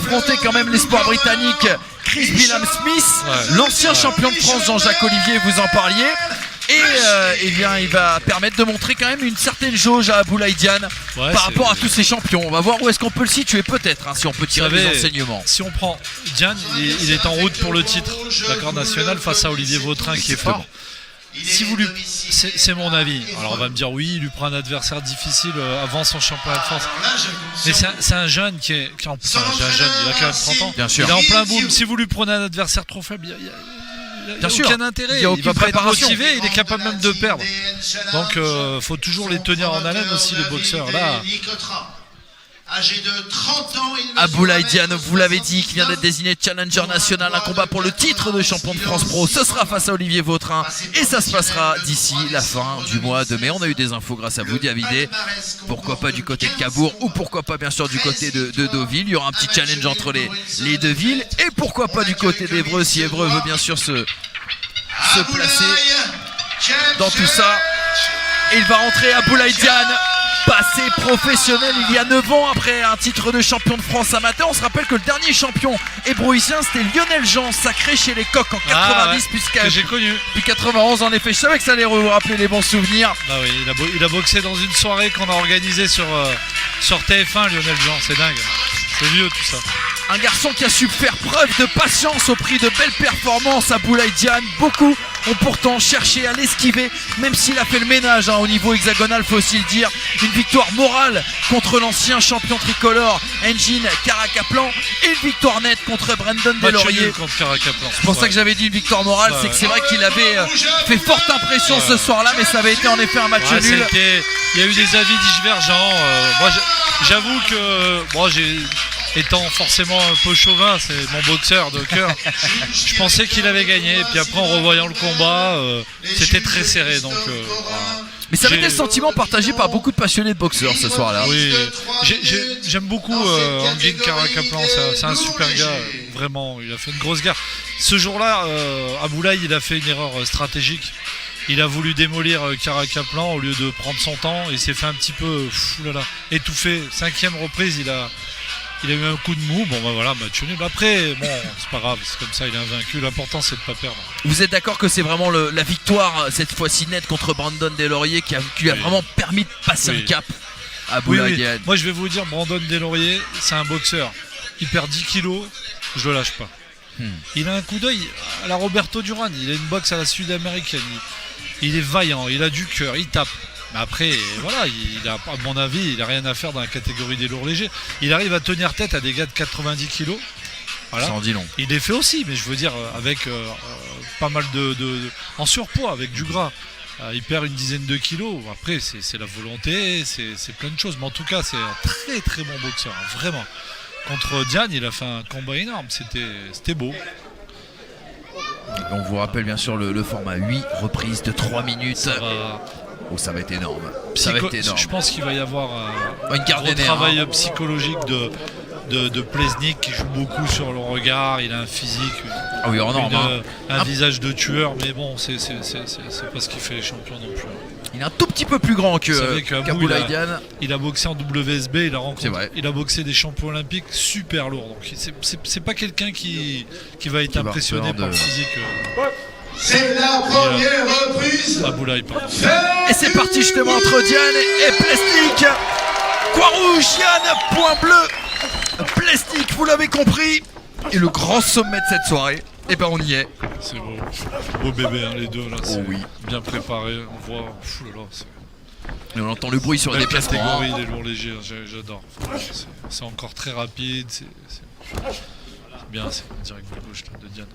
affronter quand même l'espoir britannique Chris Billam-Smith, l'ancien champion de France Jean-Jacques Olivier, vous en parliez. Et eh bien, il va permettre de montrer quand même une certaine jauge à Aboulaye Diane par rapport à tous ces champions. On va voir où est-ce qu'on peut le situer peut-être, hein, si on peut tirer des enseignements. Si on prend Diane, il est en route pour le titre national face à Olivier Vautrin qui est fort. Si vous lui... c'est mon avis. Alors on va me dire oui, il lui prend un adversaire difficile avant son championnat de France. Mais c'est un jeune qui est en enfin, un jeune, il a quand même 30 ans. Bien sûr. Il est en plein boom. Si vous lui prenez un adversaire trop faible, il n'y a aucun intérêt. Il va pas être motivé, il est capable même de perdre. Donc faut toujours les tenir en haleine aussi les boxeurs. Là. Âgé de 30 ans, Aboulaye Diane, vous l'avez dit, qui vient d'être désigné challenger national, un combat pour le titre de champion de France Pro. Ce sera face à Olivier Vautrin et ça se passera d'ici la fin du mois de mai. On a eu des infos grâce à vous, Davidé. Pourquoi pas du côté de Cabourg ou pourquoi pas bien sûr du côté de Deauville. Il y aura un petit challenge entre les deux villes. Et pourquoi pas du côté d'Évreux, si Évreux veut bien sûr se placer dans tout ça. Et il va rentrer Aboulaye Diane. Passé professionnel il y a 9 ans après un titre de champion de France amateur. On se rappelle que le dernier champion hébroïcien c'était Lionel Jean, sacré chez les Coqs en 90 que j'ai connu. Puis 91 en effet. Je savais que ça allait vous rappeler les bons souvenirs. Bah oui, il a boxé dans une soirée qu'on a organisée sur TF1, Lionel Jean, c'est dingue. C'est vieux tout ça. Un garçon qui a su faire preuve de patience au prix de belles performances. Aboulaye Diane, beaucoup ont pourtant cherché à l'esquiver, même s'il a fait le ménage au niveau hexagonal, faut aussi le dire. Une victoire morale contre l'ancien champion tricolore Engin Caracaplan et une victoire nette contre Brandon Delaurier. C'est pour ça que j'avais dit une victoire morale, c'est que c'est vrai qu'il avait fait forte impression ce soir-là, mais ça avait été en effet un match nul. Il y a eu des avis divergents. Moi, j'avoue que étant forcément un peu chauvin, c'est mon boxeur de cœur, je pensais qu'il avait gagné. Et puis après, en revoyant le combat, c'était très serré. Donc, voilà. Mais ça avait été le sentiment partagé par beaucoup de passionnés de boxeurs ce soir-là. Oui, j'aime beaucoup Engin Caracaplan, c'est un super gars, vraiment, il a fait une grosse guerre. Ce jour-là, Aboulaye, il a fait une erreur stratégique. Il a voulu démolir Caracaplan au lieu de prendre son temps. Il s'est fait un petit peu étouffé. 5e reprise, il a eu un coup de mou. Bon ben voilà, match nul. Après, bon, c'est pas grave, c'est comme ça, il est invaincu. L'important c'est de pas perdre. Vous êtes d'accord que c'est vraiment la victoire cette fois-ci nette contre Brandon Delaurier qui lui a vraiment permis de passer un cap à Aboulaye Diane. Moi je vais vous dire, Brandon Delaurier, c'est un boxeur. Il perd 10 kilos, je le lâche pas. Il a un coup d'œil à la Roberto Duran. Il a une boxe à la sud-américaine. Il est vaillant, il a du cœur, il tape. Mais après, voilà, à mon avis, il n'a rien à faire dans la catégorie des lourds légers. Il arrive à tenir tête à des gars de 90 kilos. Voilà. Ça en dit long. Il les fait aussi, mais je veux dire, avec pas mal en surpoids, avec du gras. Il perd une dizaine de kilos. Après, c'est la volonté, c'est plein de choses. Mais en tout cas, c'est un très très bon boxeur, vraiment. Contre Diane, il a fait un combat énorme. C'était beau. On vous rappelle bien sûr le format 8 reprises de 3 minutes. Ça va être énorme. Je pense qu'il va y avoir un gros travail psychologique de Plesnik qui joue beaucoup sur le regard. Il a un physique, un visage de tueur, mais bon, c'est pas ce qui fait les champions non plus. Il est un tout petit peu plus grand qu'Aboulaye Diane. Il a boxé en WSB, il a boxé des champions olympiques super lourds. Donc c'est pas quelqu'un qui va être impressionné par le physique. C'est la première reprise. Aboulaye, pardon. Et c'est parti justement entre Diane et Plesnik. Quoi rouge, Diane, point bleu. Plesnik, vous l'avez compris. Et le grand sommet de cette soirée, et ben on y est. C'est beau. Beau bébé, hein, les deux là. Oh oui. Bien préparé. On voit. Et on entend le bruit sur les déplacements. Catégorie des lourds légers, j'adore. C'est encore très rapide. C'est bien, c'est direct de gauche là, de Diane.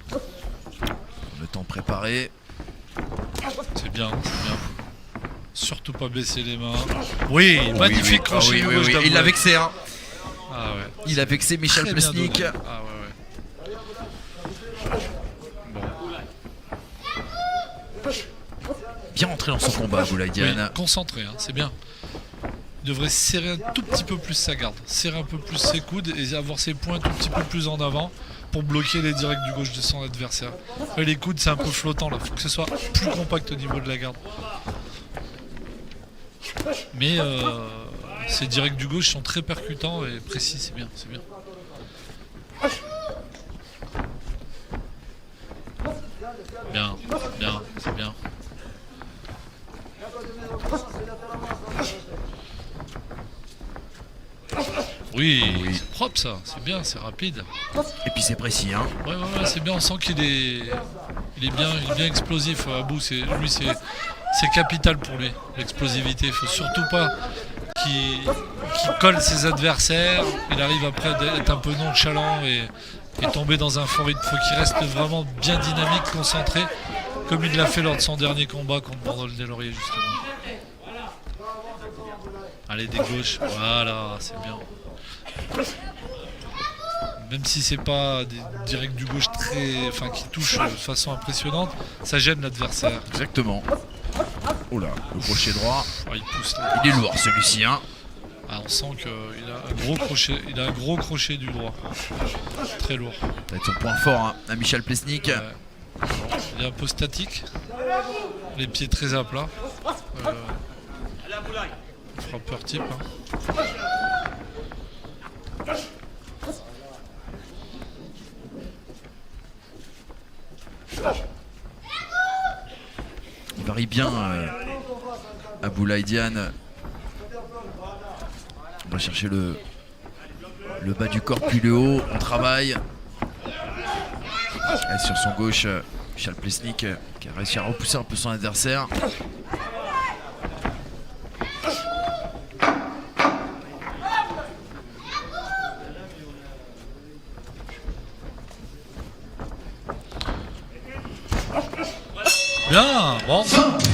Le temps préparé. C'est bien. Surtout pas baisser les mains. Oui, magnifique crochet gauche. Il l'a vexé, hein. Ah ouais. Il a vexé Michel Plesnik. Ah ouais. Bon. Bien rentré dans son combat, Aboulaye Diane. Oui, concentré, hein, c'est bien. Il devrait serrer un tout petit peu plus sa garde, serrer un peu plus ses coudes et avoir ses poings un tout petit peu plus en avant pour bloquer les directs du gauche de son adversaire. Et les coudes, c'est un peu flottant là, il faut que ce soit plus compact au niveau de la garde. Mais ces directs du gauche sont très percutants et précis, c'est bien. propre ça, c'est bien, c'est rapide. Et puis c'est précis, hein. Ouais, c'est bien, on sent qu'il est bien explosif. Abou, c'est capital pour lui, l'explosivité. Il faut surtout pas qu'il colle ses adversaires. Il arrive après d'être un peu nonchalant et tomber dans un fort rythme. Il faut qu'il reste vraiment bien dynamique, concentré, comme il l'a fait lors de son dernier combat contre Brandon Del-Laurier, justement. Allez, des gauches, voilà, c'est bien. Même si c'est pas des directs du gauche qui touchent de façon impressionnante, ça gêne l'adversaire. Exactement. Oh là, le crochet droit. Il pousse là. Il est lourd celui-ci, hein. On sent qu'il a un gros crochet du droit. Très lourd. Ça va être son point fort, hein, à Michal Plesnik. Il est un peu statique. Les pieds très à plat. Frappeur type. Hein. Il varie bien Aboulaye Diane. On va chercher le bas du corps puis le haut. On travaille. Et sur son gauche, Michal Plesnik qui a réussi à repousser un peu son adversaire. Bien, bon.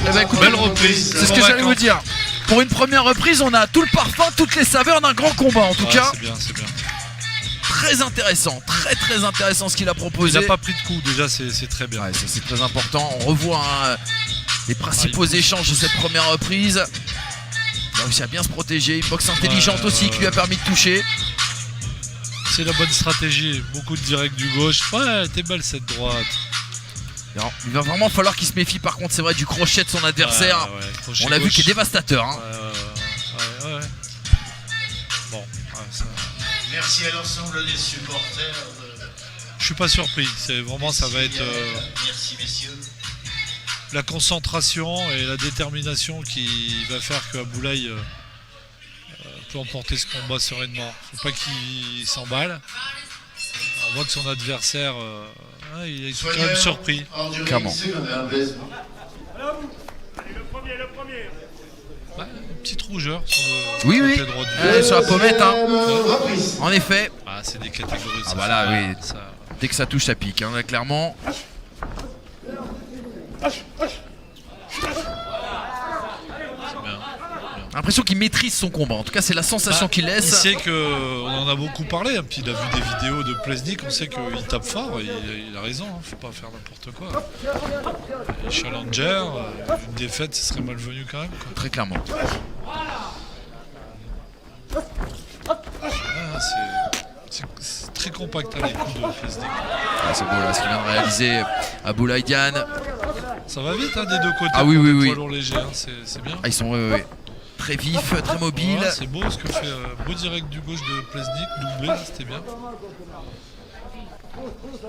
Eh ben, écoute, belle reprise. C'est ce que j'allais vous dire. Pour une première reprise, on a tout le parfum, toutes les saveurs d'un grand combat en tout cas. C'est bien. Très intéressant, très intéressant ce qu'il a proposé. Il n'a pas pris de coup, déjà c'est très bien. Ouais, ça c'est très important. On revoit les principaux échanges de cette première reprise. Il a réussi à bien se protéger. Une boxe intelligente aussi qui lui a permis de toucher. C'est la bonne stratégie. Beaucoup de direct du gauche. Ouais, t'es belle cette droite. Alors, il va vraiment falloir qu'il se méfie par contre, c'est vrai, du crochet de son adversaire. On l'a vu qui est dévastateur. Hein. Ouais. Bon, ça... Merci à l'ensemble des supporters. Je suis pas surpris. C'est vraiment, ça va être Merci messieurs. la concentration et la détermination qui va faire que Aboulaye peut emporter ce combat sereinement. Faut pas qu'il s'emballe. On voit que son adversaire, il est quand même surpris. Clairement. Ouais, une petite rougeur sur le Oui. côté droit du Sur la pommette, hein. En effet. c'est des catégories. Ah bah là, oui. Dès que ça touche, ça pique, hein, là, clairement. L'impression qu'il maîtrise son combat. En tout cas, c'est la sensation qu'il laisse. Il sait que, on en a beaucoup parlé, hein, puis il a vu des vidéos de Plesnik, on sait qu'il tape fort, et il a raison, faut pas faire n'importe quoi. Et Challenger, une défaite, ce serait malvenu quand même. Quoi. Très clairement. C'est très compact les coups de Plesnik. C'est beau là, ce qu'il vient de réaliser Aboulaye Diane. Ça va vite, hein, des deux côtés. Ah oui. Poids lourd léger, hein, c'est bien. Ils sont très vifs, très mobiles. Voilà, c'est beau ce que fait beau direct du gauche de Plesnik, doublé, c'était bien.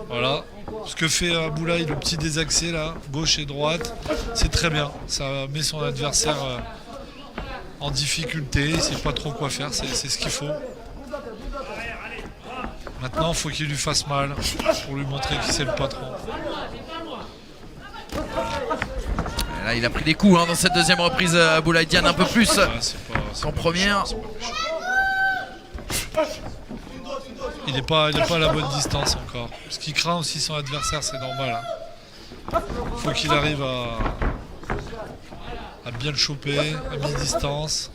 Voilà, ce que fait Aboulaye, le petit désaxé là, gauche et droite, c'est très bien. Ça met son adversaire en difficulté, il sait pas trop quoi faire, c'est ce qu'il faut. Maintenant, il faut qu'il lui fasse mal pour lui montrer qui c'est le patron. Et là, il a pris des coups dans cette deuxième reprise, Aboulaye Diane, un peu plus qu'en première. Il n'est pas à la bonne distance encore. Parce qu'il craint aussi son adversaire, c'est normal. Il faut qu'il arrive à bien le choper, à mi-distance.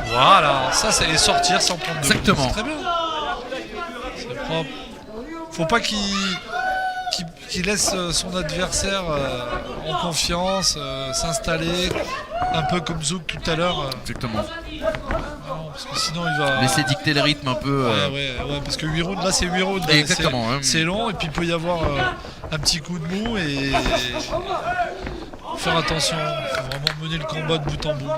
Voilà, ça c'est sortir sans prendre de coup. Exactement. C'est très bien. C'est propre. Faut pas qu'il laisse son adversaire en confiance, s'installer, un peu comme Zouk tout à l'heure. Exactement. Non, parce que sinon il va laisser dicter le rythme un peu. Ouais, parce que 8 rounds, là c'est 8 rounds. Exactement. C'est long et puis il peut y avoir un petit coup de mou et faire attention. Il faut vraiment mener le combat de bout en bout.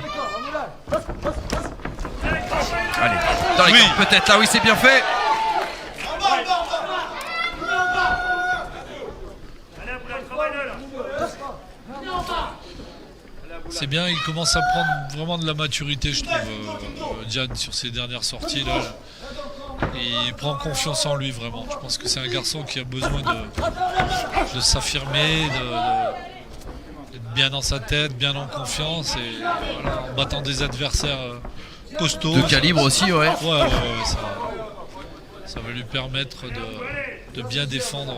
Allez, dans les cordes, peut-être là, oui, c'est bien fait. C'est bien, il commence à prendre vraiment de la maturité, je trouve, Diane sur ses dernières sorties là. Il prend confiance en lui vraiment. Je pense que c'est un garçon qui a besoin de s'affirmer, d'être bien dans sa tête, bien en confiance et voilà, en battant des adversaires costauds. De calibre aussi, ouais. Ouais, ça va lui permettre de bien défendre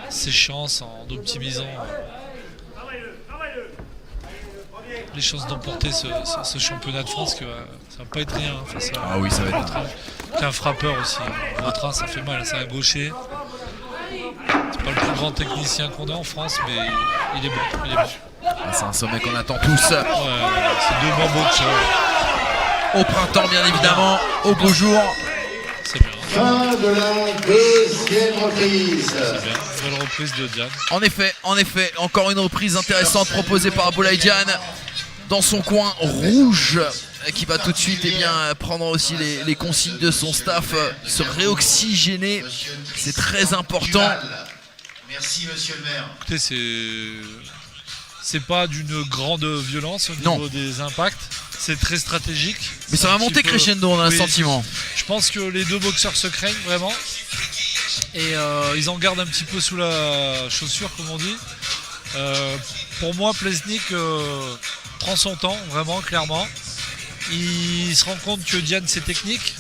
ses chances en optimisant les chances d'emporter ce championnat de France, que ça va pas être rien face à, Ah oui, ça va être un frappeur aussi. Vautrin, ça fait mal, c'est un gaucher. C'est pas le plus grand technicien qu'on a en France, mais il est bon. Ah, c'est un sommet qu'on attend tous. Ouais, c'est deux bons boxeurs. Au printemps, bien évidemment, au beau jour. C'est bien. Fin de la deuxième reprise. C'est bien. Nouvelle reprise de Diane. En effet, encore une reprise intéressante proposée par Aboulaye Diane dans son coin rouge, qui va tout de suite prendre aussi les consignes de son staff, se réoxygéner, c'est très important. Merci, monsieur le maire. Écoutez, c'est pas d'une grande violence au niveau des impacts. C'est très stratégique. Mais ça va monter crescendo, on a un sentiment. Je pense que les deux boxeurs se craignent vraiment. Et ils en gardent un petit peu sous la chaussure, comme on dit. Pour moi, Plesnik prend son temps, vraiment, clairement. Il se rend compte que Diane, c'est technique.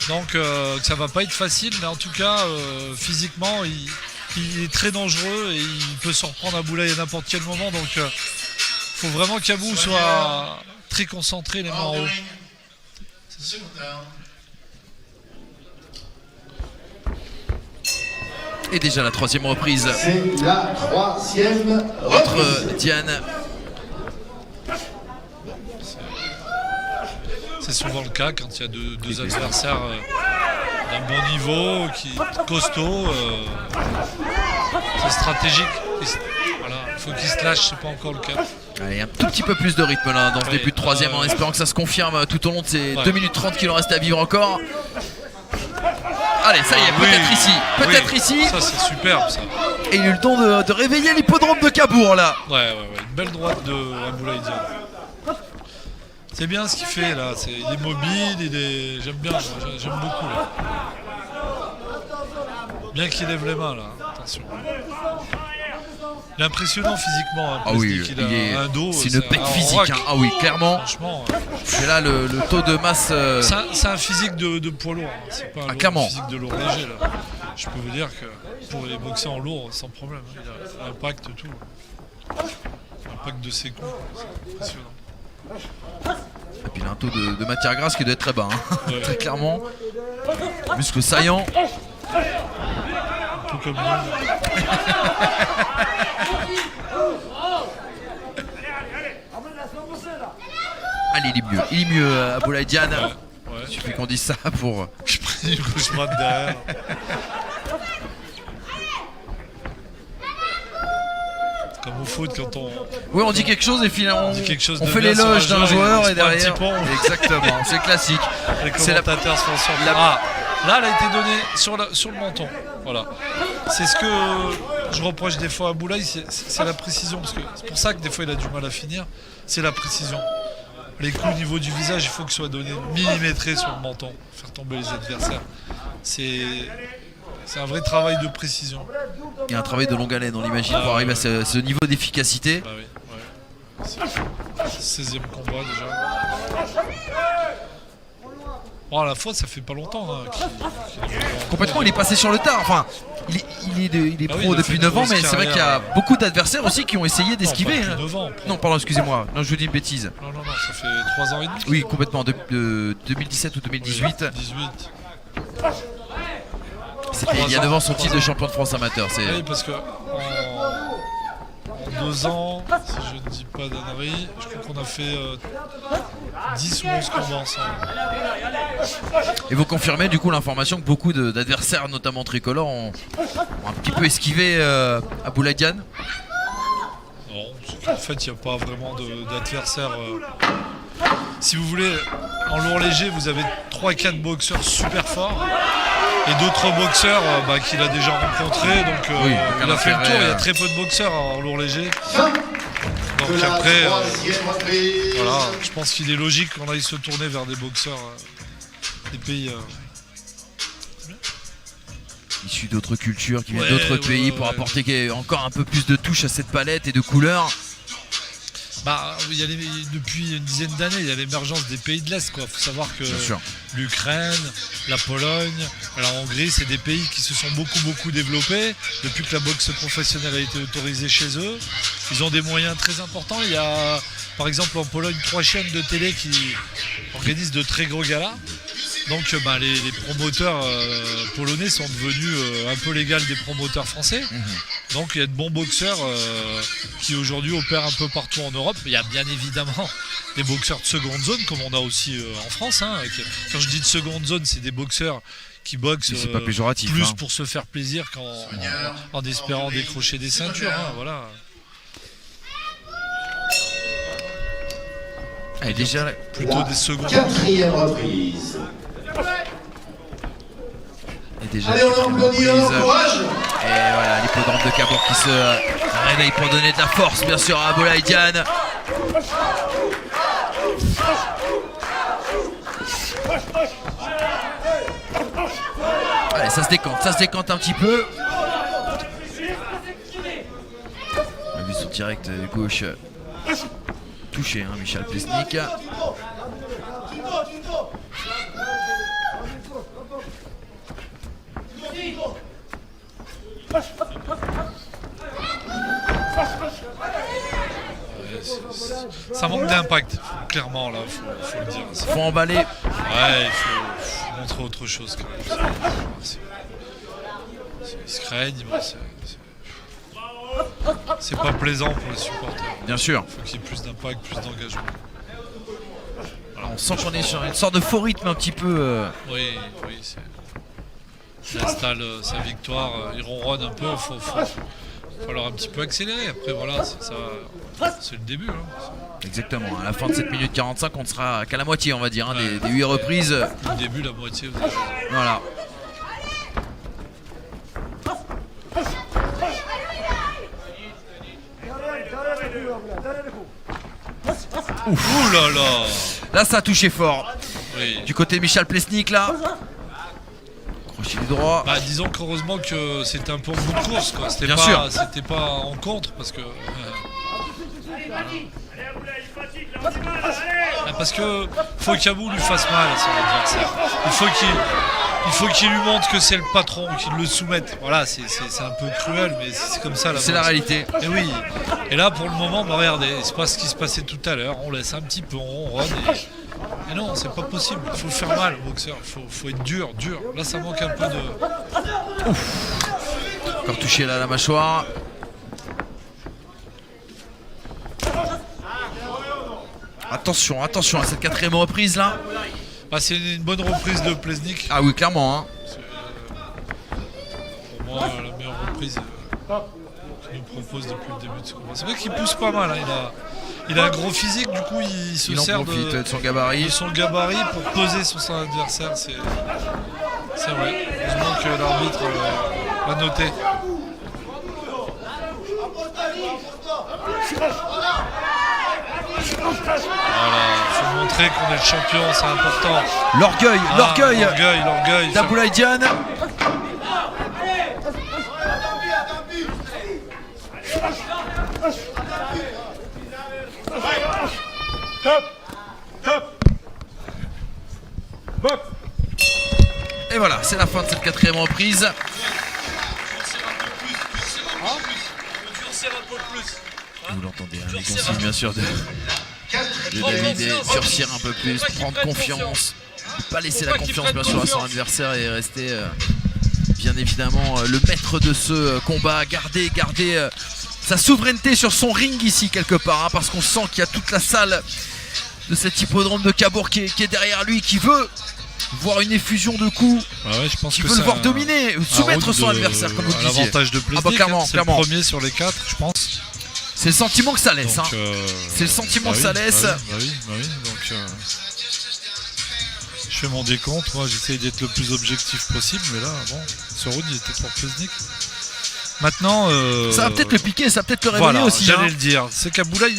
Donc, que ça va pas être facile. Mais en tout cas, physiquement, il est très dangereux et il peut se reprendre à Aboulaye à n'importe quel moment. Donc, faut vraiment qu'Abou soit très concentré, les mains en haut. Et déjà la troisième reprise C'est la troisième entre reprise. Diane. C'est souvent le cas quand il y a deux adversaires d'un bon niveau, costauds. C'est stratégique. Voilà, il faut qu'ils se lâchent, c'est pas encore le cas. Allez, un tout petit peu plus de rythme là dans ce début de troisième, en espérant que ça se confirme tout au long de ces 2 minutes 30 qu'il en reste à vivre encore. Allez, ça y est, peut-être ici, peut-être ici. Ça c'est superbe ça. Et il a eu le temps de réveiller l'hippodrome de Cabourg là. Ouais, une belle droite de Aboulaye Diane. C'est bien ce qu'il fait là, il est mobile, j'aime bien, j'aime beaucoup là. Bien qu'il lève les mains là, attention. Il est impressionnant physiquement. Hein, ah oui, il a un dos. C'est une bête physique. Hein. Ah oui, clairement. Franchement. C'est là le taux de masse. C'est un physique de poids lourd. Hein. C'est pas un physique de lourd léger. Là. Je peux vous dire que pour les boxeurs en lourd, sans problème. Hein. Il a l'impact, tout. L'impact de ses coups. C'est impressionnant. Et puis il a un taux de matière grasse qui doit être très bas. Hein. Ouais. Très clairement. Muscle saillant. Un peu comme nous. Allez, il est mieux Aboulaye Diane. Ouais. Il suffit qu'on dise ça pour. Je prends une gauche droite derrière. Comme au foot quand on. Oui, on dit quelque chose et finalement on fait bien l'éloge sur un d'un joueur et il se prend un derrière. petit pont. Exactement, c'est classique. Les C'est la- commentateurs se font sortir. la- Là, elle a été donnée sur le menton. Voilà. C'est ce que je reproche des fois à Aboulaye, c'est la précision. Parce que c'est pour ça que des fois il a du mal à finir. C'est la précision. Les coups au niveau du visage, il faut qu'ils soient donnés millimétrés sur le menton. Faire tomber les adversaires. C'est un vrai travail de précision. Il y a un travail de longue haleine, on l'imagine, pour arriver à ce niveau d'efficacité. Bah oui, ouais. C'est 16e combat déjà. Bon, à la fois, ça fait pas longtemps. Hein, Complètement, il est passé sur le tard. Enfin, il est Ah oui, pro il a depuis fait une 9 ans, grosse mais c'est vrai qu'il y a carrière. beaucoup d'adversaires aussi qui ont essayé Non, d'esquiver. pas hein. depuis 9 ans. Non, pardon, excusez-moi. Non, je vous dis une bêtise. Non, ça fait 3 ans et demi. Oui, complètement. De 2017 ou 2018. 18. C'était il y a 9 ans son titre de champion de France amateur. C'est Oui, parce que en 2 ans, si je ne dis pas d'annerie, je crois qu'on a fait 10 ou 11 combats ensemble. Et vous confirmez du coup l'information que beaucoup d'adversaires, notamment tricolores, ont un petit peu esquivé Aboulaye Diane. Non, c'est qu'en fait, il n'y a pas vraiment d'adversaire. Si vous voulez, en lourd léger, vous avez 3-4 boxeurs super forts. Et d'autres boxeurs qu'il a déjà rencontrés. Donc Oui, il a fait le intérêt, tour. Il y a très peu de boxeurs en lourd léger. Donc de la après, troisième reprise. voilà, je pense qu'il est logique qu'on aille se tourner vers des boxeurs des pays. Issus d'autres cultures, qui viennent Ouais, d'autres ouais, pays ouais, pour ouais. apporter encore un peu plus de touche à cette palette et de couleurs. Bah, depuis une dizaine d'années, il y a l'émergence des pays de l'Est. Il faut savoir que Bien sûr. l'Ukraine, la Pologne, la Hongrie, c'est des pays qui se sont beaucoup développés. Depuis que la boxe professionnelle a été autorisée chez eux, ils ont des moyens très importants. Il y a par exemple en Pologne 3 chaînes de télé qui organisent de très gros galas. Donc les promoteurs polonais sont devenus un peu l'égal des promoteurs français. Donc il y a de bons boxeurs qui aujourd'hui opèrent un peu partout en Europe. Il y a bien évidemment des boxeurs de seconde zone comme on a aussi en France. Quand je dis de seconde zone, c'est des boxeurs qui boxent C'est pas péjoratif, plus hein. pour se faire plaisir qu'en espérant décrocher des ceintures. Voilà. Et déjà, Plutôt des secondes. Quatrième reprise. la Allez, on quatrième applaudit, on reprise. encourage. Et voilà, l'hippodrome de Cabourg qui se réveille pour donner de la force, bien sûr, à Aboulaïdian. Allez, ça se décante un petit peu. On a vu son direct de gauche touché, hein, Michal Plesnik. Ça manque d'impact, clairement, là, faut le dire. Faut emballer. Ouais, il faut montrer autre chose quand même. Ils se craignent, mais c'est pas plaisant pour les supporters. Bien sûr. Il faut qu'il y ait plus d'impact, plus d'engagement. On sent qu'on est sur une sorte de faux rythme un petit peu. Oui, il installe sa victoire, il ronronne un peu, il faut falloir un petit peu accélérer. Après voilà, c'est le début. Exactement. À la fin de cette minute 45, on ne sera qu'à la moitié, on va dire, hein, des 8 reprises. Le début, la moitié. Vous avez... Voilà. Ouh là là. Là, ça a touché fort. Oui. Du côté de Michal Plesnik, là. Crochet du droit. Bah, disons qu'heureusement que c'était un peu en bout de course, quoi. Bien sûr. C'était pas en contre parce que. Parce que faut qu'Abou lui fasse mal à son adversaire. Il faut qu'il lui montre que c'est le patron, qu'il le soumette. Voilà, c'est un peu cruel, mais c'est comme ça. C'est la réalité. Et oui. Et là, pour le moment, bah, regardez, c'est pas ce qui se passait tout à l'heure. On laisse un petit peu, on ronronne. Et non, c'est pas possible. Il faut faire mal au boxeur. Il faut être dur. Là, ça manque un peu de. Encore touché là la mâchoire. Attention à cette quatrième reprise là. Bah, c'est une bonne reprise de Plesnik. Ah oui, clairement. Hein. Pour moi, la meilleure reprise qu'il nous propose depuis le début de ce combat. C'est vrai qu'il pousse pas mal. Hein. Il a un gros physique, du coup, il se Il en sert profite de son gabarit. de son gabarit pour peser sur son adversaire. C'est vrai. Heureusement que l'arbitre l'a noté. Voilà, il faut montrer qu'on est le champion, c'est important. L'orgueil d'Aboulaïdian. Et voilà, c'est la fin de cette quatrième reprise. Vous l'entendez, hein, les consignes bien sûr de David, durcir un peu plus, prendre confiance, ne pas laisser la confiance bien sûr à son adversaire et rester bien évidemment le maître de ce combat, garder sa souveraineté sur son ring ici quelque part, hein, parce qu'on sent qu'il y a toute la salle de cet hippodrome de Cabourg qui est derrière lui, qui veut voir une effusion de coups, je pense qui que veut le voir dominer, soumettre son adversaire comme vous le disiez. L'avantage de Plesnik, clairement, c'est le premier sur les 4, je pense. C'est le sentiment que ça laisse. Donc, c'est le sentiment que ça laisse. Bah oui. Donc, je fais mon décompte. Moi, j'essaye d'être le plus objectif possible. Mais là, bon, ce round, il était pour Plesnik. Maintenant, Ça va peut-être le piquer, ça va peut-être le réveiller voilà, aussi. j'allais hein. le dire. C'est qu'Aboulaye,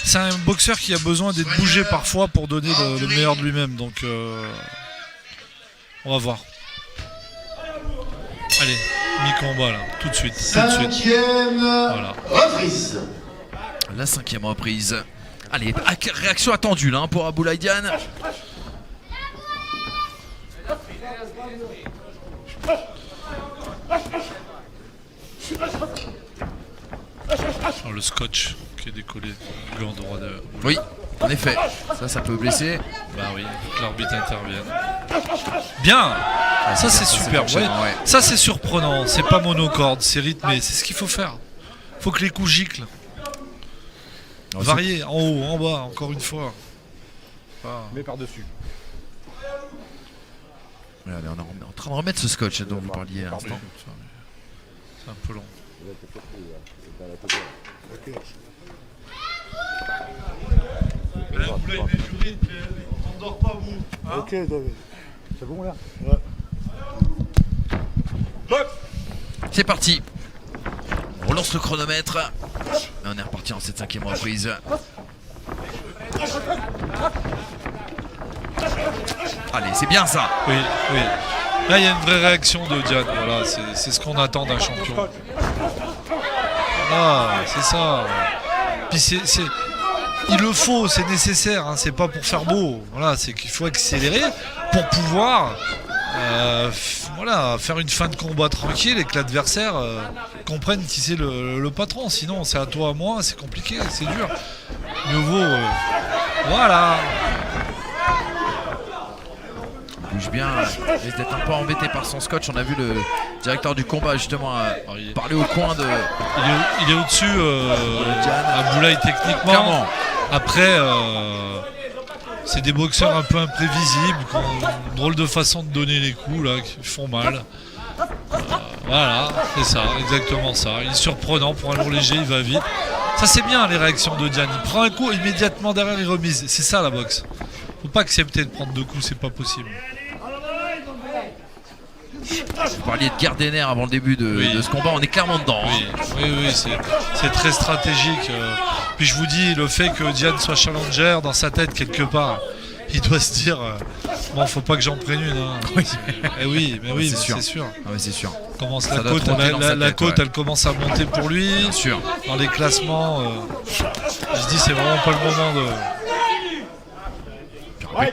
c'est un boxeur qui a besoin d'être bougé parfois pour donner le meilleur de lui-même. Donc, on va voir. Allez, mi-combat là, tout de suite. Cinquième Voilà. reprise. La 5e reprise. Allez, réaction attendue là hein, pour Aboulaye Diane. Oh, le scotch qui est décollé du gant droit de. Oui, en effet. Ça peut blesser. Bah oui, que l'arbitre intervienne. Bien. Ça c'est super. Ouais. Ouais. Ça c'est surprenant. C'est pas monocorde, c'est rythmé. C'est ce qu'il faut faire. Faut que les coups giclent. Varier, en haut, en bas, encore une fois. Mais par-dessus. Regardez, on est en train de remettre ce scotch dont vous parliez à l'instant. C'est un peu long. On dort pas vous. Ok, David. C'est bon là? C'est parti. On relance le chronomètre. Et on est reparti en cette 5e reprise. Allez, c'est bien ça. Oui, oui. Là, il y a une vraie réaction de Diane. Voilà, c'est ce qu'on attend d'un champion. Ah, c'est ça. Puis il le faut, c'est nécessaire. Hein, c'est pas pour faire beau. Voilà, c'est qu'il faut accélérer pour pouvoir faire une fin de combat tranquille et que l'adversaire comprenne qui c'est le patron. Sinon, c'est à toi, à moi, c'est compliqué, c'est dur. Mieux vaut. Voilà. Bouge bien, il risque d'être un peu embêté par son scotch. On a vu le directeur du combat justement parler au coin de. Il est au-dessus Aboulaye techniquement. Clairement. Après, c'est des boxeurs un peu imprévisibles, qui ont une drôle de façon de donner les coups là, qui font mal. Voilà, c'est ça, exactement ça. Il est surprenant pour un lourd léger, il va vite. Ça c'est bien les réactions de Diane. Il prend un coup, immédiatement derrière il remise. C'est ça la boxe. Faut pas accepter de prendre deux coups, c'est pas possible. Vous parliez de guerre des nerfs avant le début de ce combat, on est clairement dedans. Oui, c'est très stratégique. Puis je vous dis, le fait que Diane soit challenger dans sa tête quelque part, il doit se dire bon, faut pas que j'en prenne une. Hein. Oui, mais c'est sûr. Ah ouais, c'est sûr. Commence Ça la doit côte, trotter dans sa la tête, côte ouais. elle commence à monter pour lui. Bien sûr. Dans les classements, il se dit c'est vraiment pas le moment de.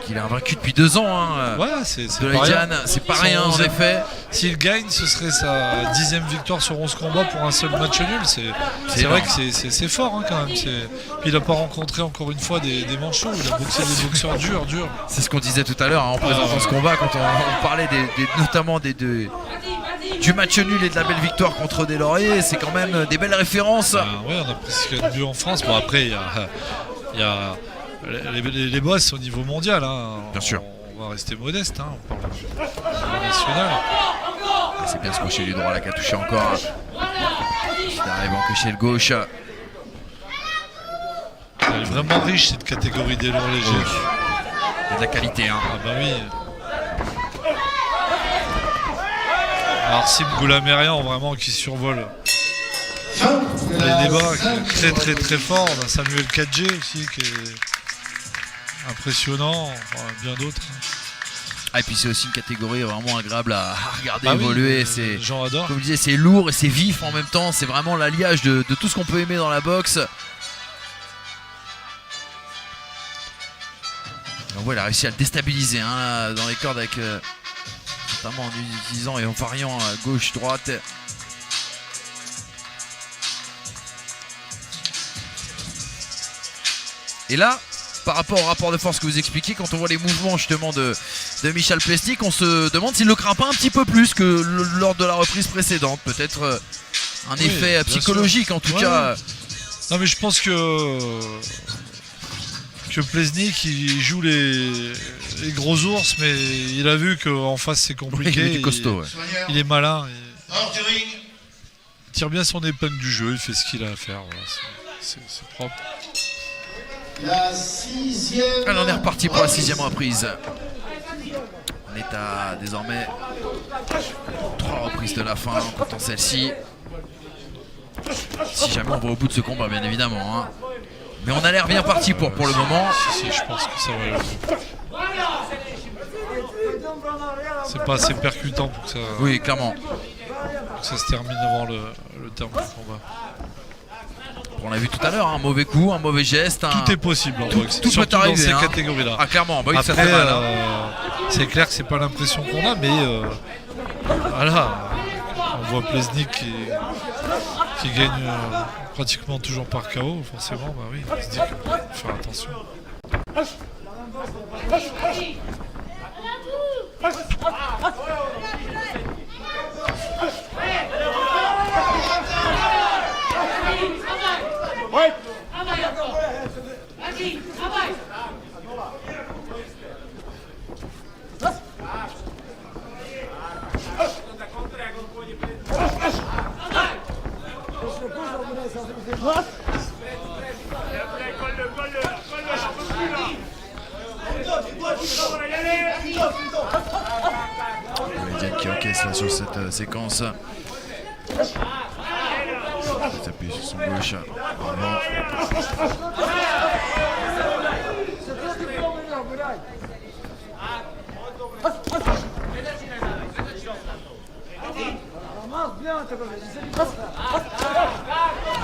Il est invaincu depuis 2 ans. Hein. Ouais, c'est De pas rien. Diane, c'est pas rien en effet. S'il gagne, ce serait sa 10e victoire sur 11 combats pour un seul match nul. C'est vrai que c'est fort hein, quand même. Puis il n'a pas rencontré encore une fois des manchots. Il a boxé des boxeurs durs. C'est ce qu'on disait tout à l'heure hein, en présentant ce combat quand on parlait notamment du match nul et de la belle victoire contre des Lauriers. C'est quand même des belles références. Ouais, on a pris ce qu'il y a de mieux en France. Bon après, il y a les boss au niveau mondial. Hein. Bien sûr. On va rester modeste. Hein. On parle du national. C'est bien ce crochet du droit là qui a touché encore. Il arrive à encocher le gauche. Elle est vraiment riche cette catégorie des lourds légers. Il y a de la qualité. Hein. Ah bah oui. Arsim Goulamerian vraiment qui survole les débats, qui est très très fort. On a Samuel Kadje aussi qui est impressionnant, bien d'autres. Ah, et puis c'est aussi une catégorie vraiment agréable à regarder évoluer. Oui, c'est, les gens adorent. comme je disais, c'est lourd et c'est vif en même temps. C'est vraiment l'alliage de tout ce qu'on peut aimer dans la boxe. On voit, il a réussi à le déstabiliser hein, dans les cordes avec notamment en utilisant et en variant à gauche, droite. Et là, par rapport au rapport de force que vous expliquez, quand on voit les mouvements justement de Michal Plesnik, on se demande s'il le craint pas un petit peu plus que lors de la reprise précédente. Peut-être un effet psychologique en tout cas. Non mais je pense que Plesnik il joue les gros ours, mais il a vu qu'en face c'est compliqué. Il est costaud. Il est malin. Hors du ring. Il tire bien son épingle du jeu, il fait ce qu'il a à faire. Voilà, c'est propre. La 6e. Alors on est reparti pour la 6e reprise. On est à désormais 3 reprises de la fin, en comptant celle-ci. Si jamais on va au bout de ce combat, bien évidemment. Hein. Mais on a l'air bien parti pour le moment. Si, je pense que ça va aller au bout. C'est pas assez percutant pour que ça, Oui, clairement. que ça se termine avant le terme du combat. On l'a vu tout à l'heure, un mauvais coup, un mauvais geste. Tout est possible en boxe, tout surtout peut arriver, dans ces hein. catégories-là. Ah, clairement, bah oui, ça Après, fait mal. Hein. c'est clair que c'est pas l'impression qu'on a, mais voilà, on voit Plesnik qui gagne pratiquement toujours par KO, forcément, bah oui, on se dit qu'il faut faire attention. Diane qui encaisse là sur cette séquence. Il s'appuie sur son gauche. Vraiment.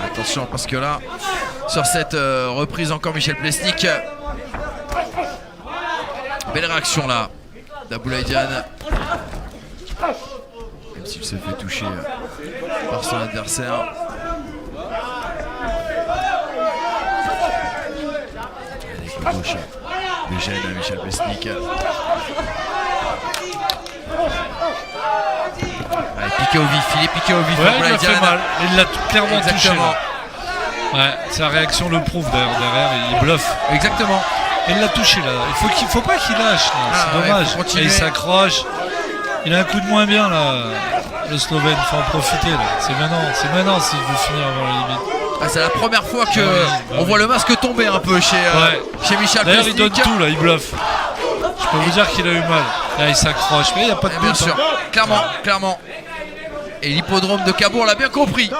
Attention parce que là, sur cette reprise encore Michel Plesnik. Belle réaction là d'Aboulaïdian. Même s'il se fait toucher par son adversaire. Avec le gauche de gêne Michel Plesnik. Piqué au vif, il est piqué au vif. Ouais, il a fait mal, il l'a clairement touché. Exactement. Ouais, sa réaction le prouve d'ailleurs, derrière, il bluffe. Exactement. Il l'a touché là, il faut pas qu'il lâche, c'est dommage. Ouais, et il s'accroche, il a un coup de moins bien là, le Slovène, il faut en profiter là. C'est maintenant s'il veut finir avant la limite. Ah, c'est la première fois que on voit le masque tomber un peu chez Michel D'ailleurs Plesnik. il donne tout là, il bluffe. Je peux vous dire qu'il a eu mal. Là il s'accroche, mais il n'y a pas de Bien but, sûr, hein. clairement. Et l'hippodrome de Cabourg l'a bien compris.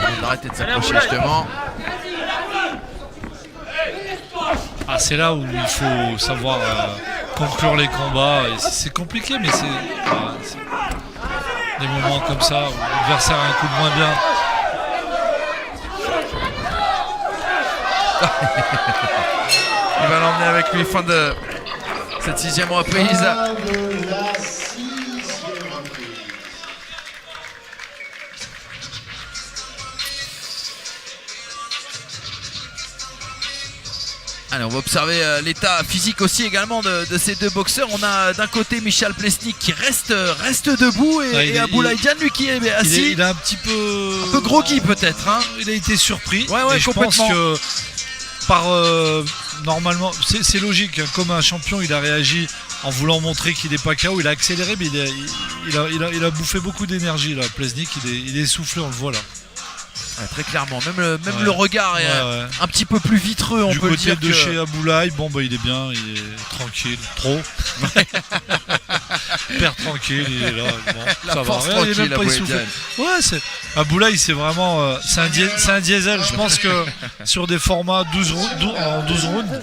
On va arrêter de s'accrocher justement. Ah, c'est là où il faut savoir conclure les combats. Et c'est compliqué, mais c'est des moments comme ça où l'adversaire a un coup de moins bien. Il va l'emmener avec lui fin de cette 6e reprise. De la 6e reprise. Allez, on va observer l'état physique aussi également de ces deux boxeurs. On a d'un côté Michel Plesnik qui reste debout et Aboulaïdian lui qui est assis. Il a un petit peu groggy peut-être. Hein. Il a été surpris. Ouais, et je pense que normalement, c'est logique. Hein, comme un champion, il a réagi en voulant montrer qu'il n'est pas KO. Il a accéléré, mais il a bouffé beaucoup d'énergie là. Plesnik, il est essoufflé, on le voit là. Ouais, très clairement, même le regard est un petit peu plus vitreux, on du peut le côté dire. De chez Aboulaye, bon bah il est bien, il est tranquille, trop. Père tranquille, il est là. Bon, La ça force va. tranquille, Il est même pas essoufflé. Ouais, Aboulaye, c'est vraiment, c'est un diesel. Je pense que sur des formats 12 rounds,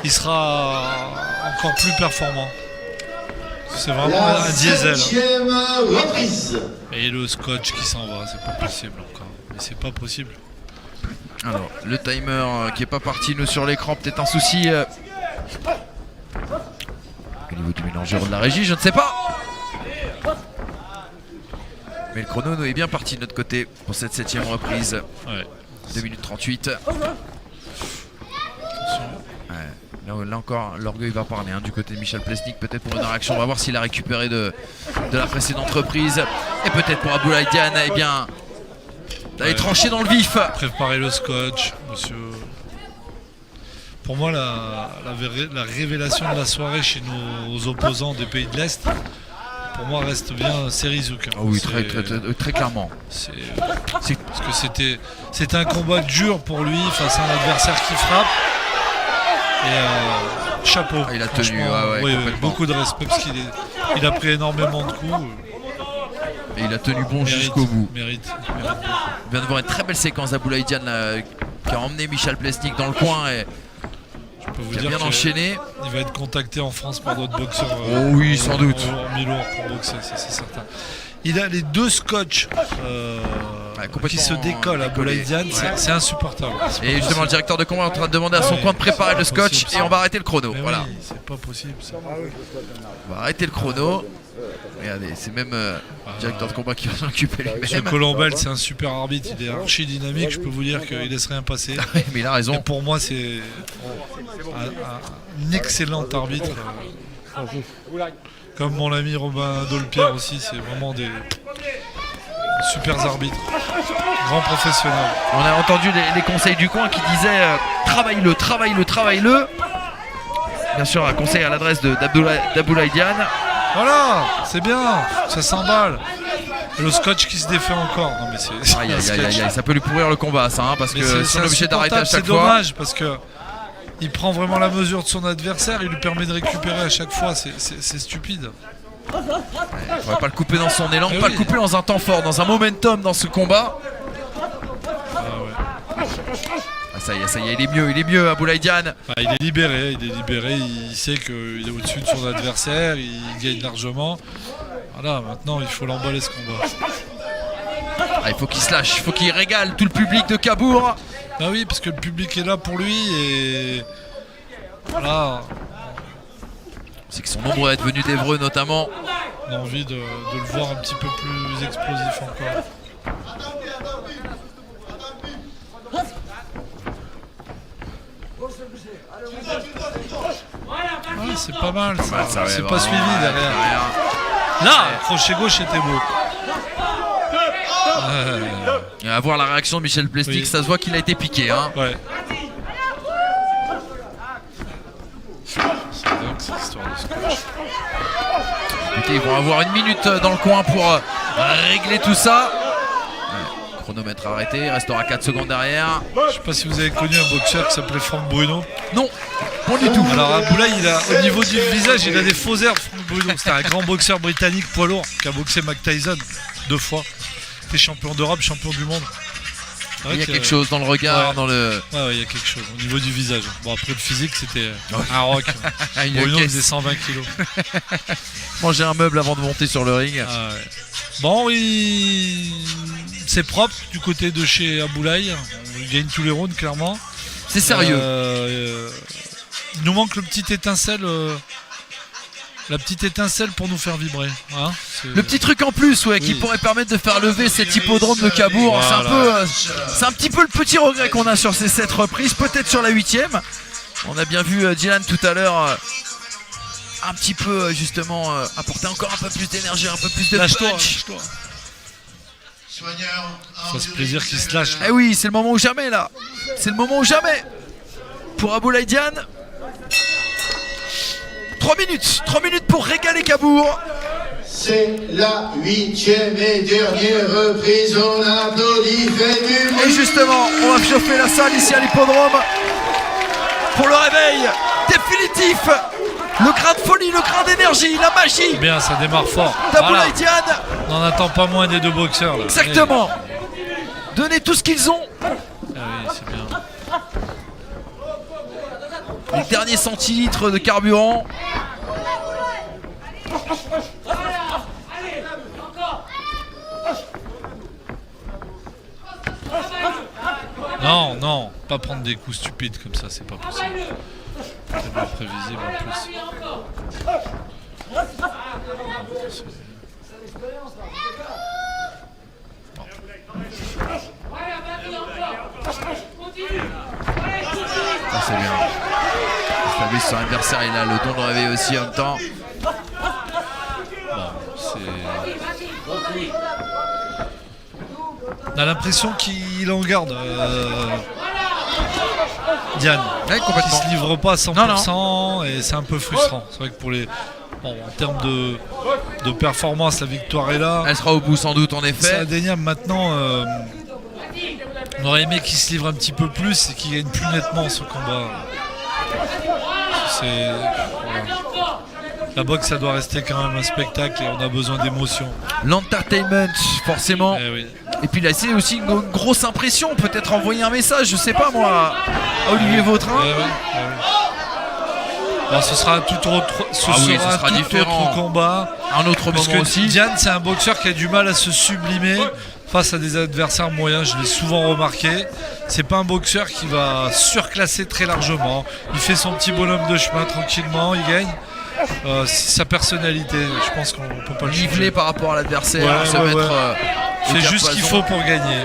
il sera encore plus performant. C'est vraiment un diesel. 7e reprise. Et le scotch qui s'en va, c'est pas possible encore. Mais c'est pas possible. Alors, le timer qui est pas parti, nous sur l'écran, peut-être un souci au niveau du mélangeur de la régie, je ne sais pas. Mais le chrono nous est bien parti de notre côté pour cette 7e reprise. Ouais. 2 minutes 38. Ouais. Là encore, l'orgueil va parler du côté de Michel Plesnik, peut-être pour une réaction. On va voir s'il a récupéré de la précédente reprise. Et peut-être pour Aboulaïdian, eh bien, d'aller trancher dans le vif. Préparer le scotch, monsieur. Pour moi, la révélation de la soirée chez nos opposants des pays de l'Est, pour moi, reste bien Serizouk. Oh oui, très clairement. Parce que c'était un combat dur pour lui face à un adversaire qui frappe. Et chapeau. Il a tenu, beaucoup de respect parce qu'il a pris énormément de coups. Et il a tenu bon Mérite, jusqu'au bout. Mérite. On vient de voir une très belle séquence d'Aboulaye Diane là, qui a emmené Michal Plesnik dans le coin et Je peux vous qui a dire bien enchaîné. il va être contacté en France par d'autres boxeurs. Oh oui, sans doute. En mi-lourd pour boxer, ça, c'est certain. Il a les deux scotch qui complètement se décollent à Boulaye Diane, c'est insupportable. Et justement, le directeur de combat est en train de demander à son coin de préparer le scotch et on va arrêter le chrono. Mais Voilà. oui, c'est pas possible. Ça. On va arrêter le chrono. Regardez, c'est même le directeur de combat qui va s'en occuper Ce lui-même. Colombel, c'est un super arbitre, il est archi dynamique, je peux vous dire qu'il laisse rien passer. Mais il a raison. Et pour moi, c'est un excellent arbitre. Comme mon ami Robin Dolpierre aussi, c'est vraiment des super arbitres, grands professionnels. On a entendu les conseils du coin qui disaient travaille-le, travaille-le, travaille-le. Bien sûr, un conseil à l'adresse d'Aboulaye Diane. Voilà, c'est bien, ça s'emballe. Et le scotch qui se défait encore. Non mais c'est Aïe, aïe, aïe, aïe, aïe, ça peut lui pourrir le combat, ça, hein, parce mais que si on est obligé d'arrêter à chaque c'est fois. dommage parce que il prend vraiment la mesure de son adversaire, il lui permet de récupérer à chaque fois, c'est stupide. On va pas le couper dans son élan, Mais pas oui. le couper dans un temps fort, dans un momentum dans ce combat. Ah ouais. Ah, ça y est, il est mieux, Aboulaye Diane. Bah, il est libéré, il sait qu'il est au-dessus de son adversaire, il gagne largement. Voilà, maintenant il faut l'emballer ce combat. Ah, il faut qu'il se lâche, il faut qu'il régale tout le public de Cabourg. Bah oui, parce que le public est là pour lui et voilà, C'est qu'ils sont nombreux à être venus d'Evreux notamment. on a envie de le voir un petit peu plus explosif encore. Ouais, c'est pas mal ça, c'est pas suivi derrière. Là, crochet gauche était beau. Et à voir la réaction de Michel Plesnik, Oui. ça se voit qu'il a été piqué. Hein. Ouais. C'est dingue cette histoire de scotch. Écoutez, ils vont avoir une minute dans le coin pour régler tout ça. Ouais, chronomètre arrêté, il restera 4 secondes derrière. Je sais pas si vous avez connu un boxeur qui s'appelait Franck Bruno. Non, pas du tout. Alors Aboulaye, au niveau du visage, il a des faux airs, Franck Bruno. C'était un grand boxeur britannique poids lourd qui a boxé Mike Tyson 2 fois. Il était champion d'Europe, champion du monde. C'est vrai Il y a que, quelque chose dans le regard, ouais. dans le. Ouais, il y a quelque chose au niveau du visage. Bon, après le physique, c'était un rock. Une Bruno caisse. faisait 120 kilos. Manger un meuble avant de monter sur le ring. Ah ouais. Bon, c'est propre du côté de chez Aboulaye. Il gagne tous les rounds, clairement. C'est sérieux. Il nous manque le petit étincelle. La petite étincelle pour nous faire vibrer. Hein, Le petit truc en plus, ouais, qui Oui. pourrait permettre de faire lever cet hippodrome de Cabourg. Voilà. C'est un petit peu le petit regret qu'on a sur ces 7 reprises, peut-être sur la 8ème. On a bien vu Dylan tout à l'heure un petit peu justement apporter encore un peu plus d'énergie, un peu plus de Lâche-toi, punch. lâche-toi. Fasse plaisir qu'il se lâche. Eh oui, c'est le moment ou jamais là. C'est le moment ou jamais. Pour Aboulaye Diane. 3 minutes pour régaler Cabourg. C'est la 8e et dernière reprise. On applaudit, fait du Et bruit. justement, on va chauffer la salle ici à l'hippodrome pour le réveil définitif. Le grain de folie, le grain d'énergie, la magie Bien, ça démarre fort. d'Aboulaye Voilà. Diane. On n'en attend pas moins des deux boxeurs. Là. Exactement. Donnez tout ce qu'ils ont. Ah oui, c'est bien. Les derniers centilitres de carburant. Non, non, pas prendre des coups stupides comme ça, c'est pas possible. C'est pas prévisible en plus. Ça c'est bien. Fabrice, son adversaire, il a le don de réveil aussi en même temps. On a l'impression qu'il en garde. Diane, Ouais, qui complètement. se livre pas à 100% Non, et c'est un peu frustrant. C'est vrai que pour les, bon, en termes de performance, la victoire est là. Elle sera au bout sans doute en C'est effet. indéniable maintenant. On aurait aimé qu'il se livre un petit peu plus et qu'il gagne plus nettement ce combat. C'est. Voilà. La boxe, ça doit rester quand même un spectacle et on a besoin d'émotion. L'entertainment, forcément. Eh oui. Et puis là, c'est aussi une grosse impression. Peut-être envoyer un message, je sais pas moi, à Olivier Vautrin. Eh oui, eh oui. Alors, ce sera un tout autre, ce sera tout différent. autre combat. Un autre Parce moment que aussi. Diane, c'est un boxeur qui a du mal à se sublimer face à des adversaires moyens. Je l'ai souvent remarqué. C'est pas un boxeur qui va surclasser très largement. Il fait son petit bonhomme de chemin tranquillement, il gagne. C'est sa personnalité. Je pense qu'on peut pas le Nivelé juger. par rapport à l'adversaire, Ouais, se ouais, mettre. ouais. C'est au juste ce qu'il diapason. faut pour gagner.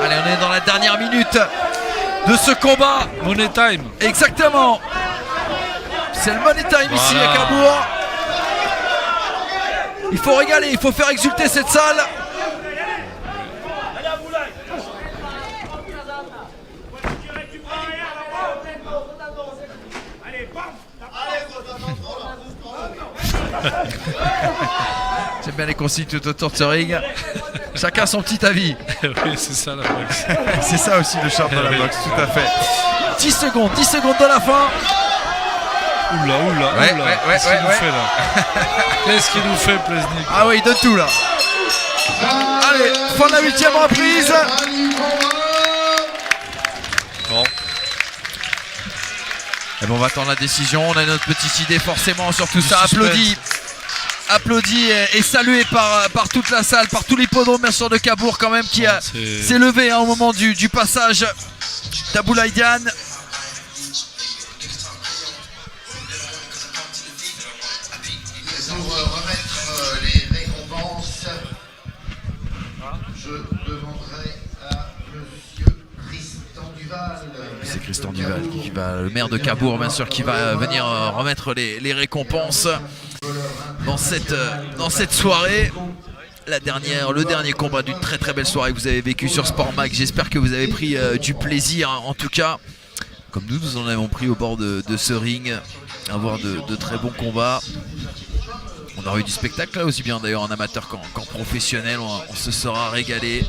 Allez, on est dans la dernière minute de ce combat. Money time. Exactement. C'est le money time ici Voilà. à Cabourg. Il faut régaler, il faut faire exulter cette salle. J'aime bien les consignes tout autour de ce ring. Chacun son petit avis. Oui, c'est ça la boxe. C'est ça aussi le charme de la Oui. boxe, tout à fait. 10 secondes de la fin. Oula, oula, Ouais, oula. ouais, Qu'est-ce qu'il ouais, nous ouais. fait là? Qu'est-ce qu'il nous fait, Plesnik? Ah oui, il donne tout là. Allez, fin de la 8e reprise. Bon. Et bon, on va attendre la décision. On a notre petite idée forcément sur tout ça. suspense. Applaudi et salué par toute la salle, par tout l'hippodrome bien sûr de Cabourg quand même qui Bon, s'est levé au moment du passage d'Aboulaye Diane. Pour remettre les récompenses, je demanderai à monsieur Tristan Duval. C'est Tristan Duval qui va, le maire de Cabourg bien sûr, qui va venir remettre les récompenses dans cette soirée. Le dernier combat d'une très très belle soirée que vous avez vécu sur Sport Mag. J'espère que vous avez pris du plaisir en tout cas, comme nous en avons pris au bord de ce ring, à voir de très bons combats. On aura eu du spectacle là aussi bien d'ailleurs en amateur qu'en professionnel. On se sera régalé.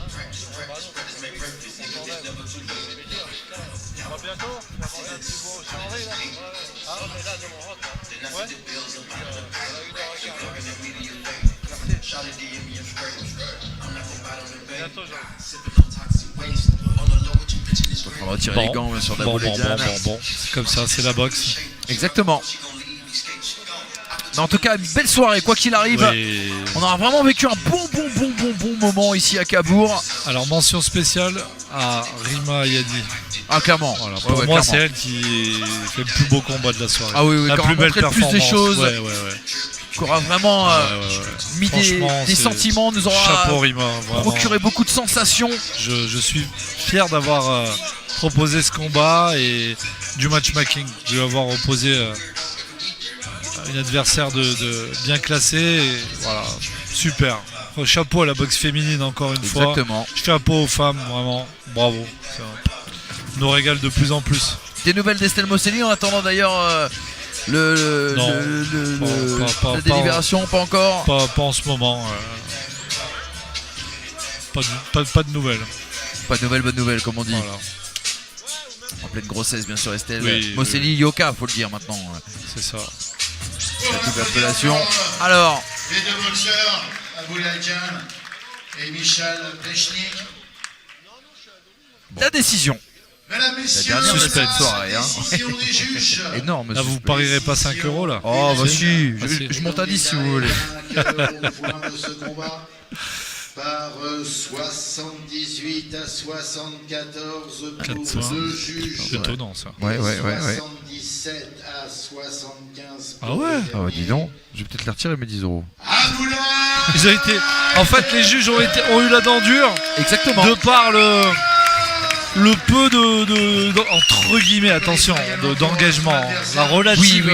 On va retirer les gants sur d'Aboulaye Diane. Bon. C'est comme ça, c'est la boxe. Exactement. Mais en tout cas, une belle soirée, quoi qu'il arrive. Oui. On aura vraiment vécu un bon moment ici à Cabourg. Alors, mention spéciale à Rima Ayadi. Ah, clairement. Voilà, Ouais, pour ouais, moi, clairement. c'est elle qui fait le plus beau combat de la soirée. Ah oui, la qui plus aura belle montré le plus performance. des choses. Ouais. Qui aura vraiment Ouais. mis Franchement, des c'est- sentiments, nous aura Chapeau Rima, vraiment. procuré beaucoup de sensations. Je suis fier d'avoir proposé ce combat et du matchmaking, de lui avoir opposé une adversaire de bien classée. Et voilà, super. Chapeau à la boxe féminine encore une fois. Exactement. Chapeau aux femmes, vraiment. Bravo. Ça nous régale de plus en plus. Des nouvelles d'Estelle Mosselli en attendant d'ailleurs Non. Pas- la délibération, pas encore. Pas en ce moment. Pas de nouvelles. Pas de nouvelles, bonne nouvelle comme on dit. Voilà, En pleine grossesse bien sûr Estelle. Oui, Mosselli, Yoka, faut le dire maintenant. c'est ça. La double appellation. Alors, Les deux boxeurs, Aboulaye Diane et Michel Plesnik. la décision. Mesdames, messieurs, dernière de cette soirée, hein. décision des juges. Énorme. Là, vous suspense. parierez pas 5 € là. Oh bah si, Ah, si. je monte à 10 si vous voulez. Au point de ce combat, par 78 à 74 Quatre pour points. deux juges. C'est étonnant ça. Ouais. 77 à 75 Ah pour ouais. le Ah bah dis donc, je vais peut-être les retirer mes 10 €. Aboulaye. Ils ont été. En fait, les juges ont eu la dent dure Exactement. de par le peu de entre guillemets, attention, d'engagement, la relative. Oui, oui,